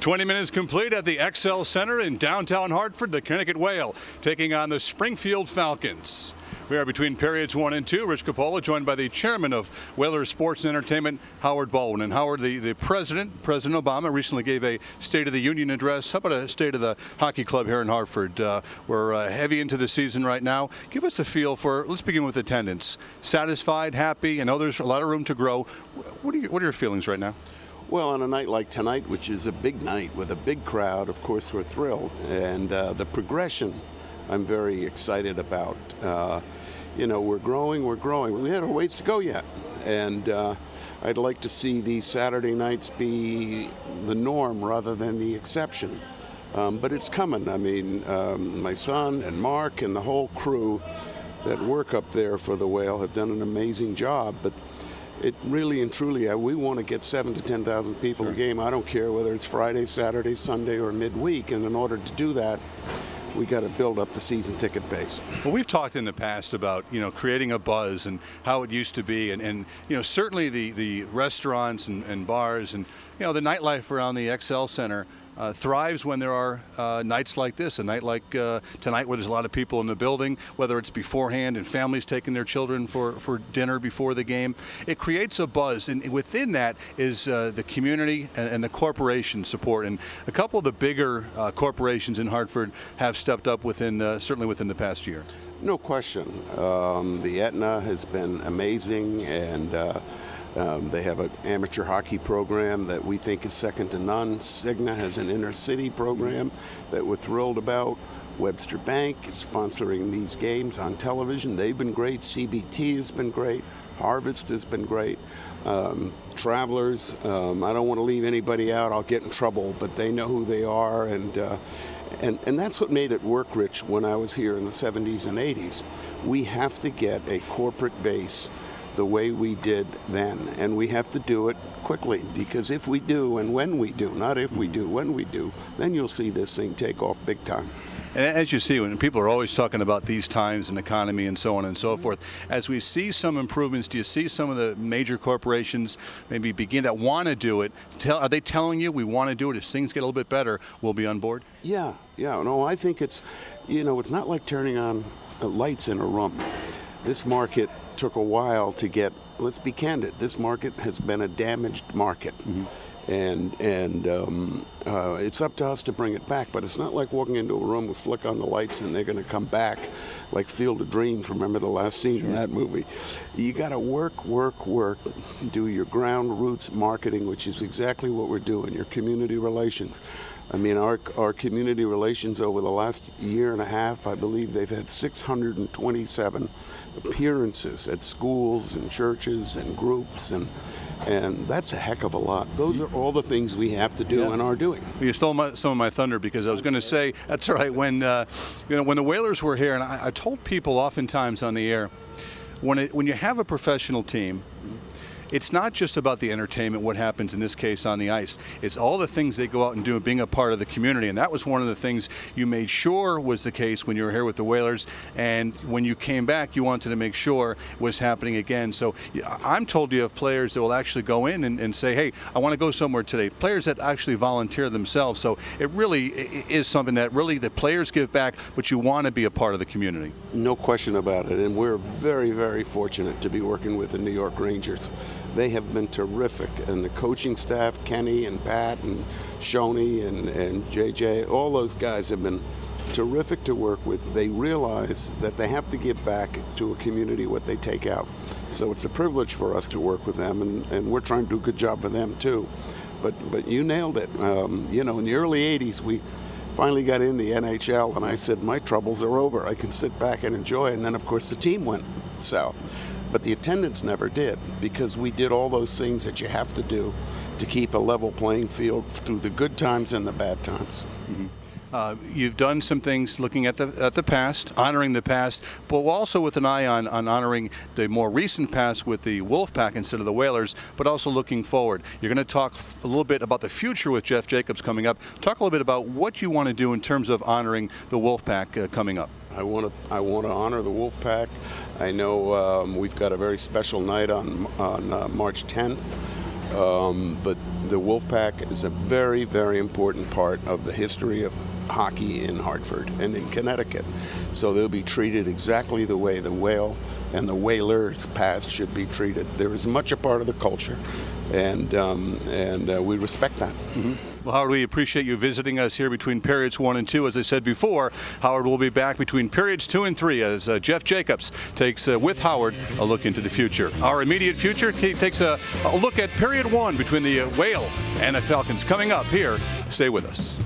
20 minutes complete at the XL Center in downtown Hartford. The Connecticut Whale taking on the Springfield Falcons. We are between periods 1 and 2. Rich Coppola joined by the chairman of Whalers Sports and Entertainment, Howard Baldwin. And Howard, the President Obama, recently gave a State of the Union address. How about a state of the hockey club here in Hartford? We're heavy into the season right now. Give us a feel for, let's begin with attendance. Satisfied, happy? I know there's a lot of room to grow. What are your feelings right now? Well, on a night like tonight, which is a big night with a big crowd, of course, we're thrilled. And the progression, I'm very excited about. We're growing. We have a ways to go yet. And I'd like to see these Saturday nights be the norm rather than the exception. But it's coming. I mean, my son and Mark and the whole crew that work up there for the Whale have done an amazing job. But it really and truly, we want to get 7,000 to 10,000 people a game. I don't care whether it's Friday, Saturday, Sunday, or midweek. And in order to do that, we got to build up the season ticket base. Well, we've talked in the past about creating a buzz and how it used to be, and certainly the restaurants and bars and the nightlife around the XL Center thrives when there are nights like this, a night like tonight where there's a lot of people in the building, whether it's beforehand and families taking their children for dinner before the game. It creates a buzz, and within that is the community and the corporation support. And a couple of the bigger corporations in Hartford have stepped up certainly within the past year. No question. The Aetna has been amazing, and they have an amateur hockey program that we think is second to none. Cigna has an inner city program that we're thrilled about. Webster Bank is sponsoring these games on television. They've been great. CBT has been great. Harvest has been great. Travelers, I don't want to leave anybody out. I'll get in trouble, but they know who they are. And that's what made it work, Rich, when I was here in the 70s and 80s. We have to get a corporate base the way we did then, and we have to do it quickly, because if we do and when we do, not if we do, when we do, then you'll see this thing take off big time. And as you see, when people are always talking about these times and economy and so on and so forth, as we see some improvements, do you see some of the major corporations maybe begin that want to do it? Are they telling you we want to do it? As things get a little bit better, we'll be on board? Yeah. No, I think it's not like turning on lights in a room. This market took a while to get, let's be candid, this market has been a damaged market. Mm-hmm. And it's up to us to bring it back, but it's not like walking into a room with flick on the lights and they're going to come back like Field of Dreams. Remember the last scene in that movie? You got to work, do your ground roots marketing, which is exactly what we're doing, your community relations. I mean, our community relations over the last year and a half, I believe they've had 627 appearances at schools and churches and groups, and that's a heck of a lot. Those are all the things we have to do and are doing. Well, you stole some of my thunder, because I was going to say, that's all right, when when the Whalers were here, and I told people oftentimes on the air, when you have a professional team, it's not just about the entertainment, what happens in this case on the ice. It's all the things they go out and do, being a part of the community. And that was one of the things you made sure was the case when you were here with the Whalers. And when you came back, you wanted to make sure it was happening again. So I'm told you have players that will actually go in and say, hey, I want to go somewhere today. Players that actually volunteer themselves. So it really is something that really the players give back, but you want to be a part of the community. No question about it. And we're very, very fortunate to be working with the New York Rangers. They have been terrific, and the coaching staff, Kenny and Pat and Shoney and JJ, all those guys have been terrific to work with. They realize that they have to give back to a community what they take out. So it's a privilege for us to work with them, and we're trying to do a good job for them too. But you nailed it. In the early 80s, we finally got in the NHL, and I said, my troubles are over. I can sit back and enjoy. And then, of course, the team went south. But the attendance never did, because we did all those things that you have to do to keep a level playing field through the good times and the bad times. Mm-hmm. You've done some things looking at the past, honoring the past, but also with an eye on honoring the more recent past with the Wolfpack instead of the Whalers, but also looking forward. You're going to talk a little bit about the future with Jeff Jacobs coming up. Talk a little bit about what you want to do in terms of honoring the Wolfpack coming up. I want to honor the Wolfpack. I know we've got a very special night on March 10th. But The Wolfpack is a very, very important part of the history of hockey in Hartford and in Connecticut. So they'll be treated exactly the way the Whale and the Whalers past should be treated. They're as much a part of the culture, and we respect that. Mm-hmm. Well, Howard, we appreciate you visiting us here between periods 1 and 2. As I said before, Howard will be back between periods 2 and 3 as Jeff Jacobs takes, with Howard, a look into the future. Our immediate future takes a look at period 1 between the Whale and the Falcons coming up here. Stay with us.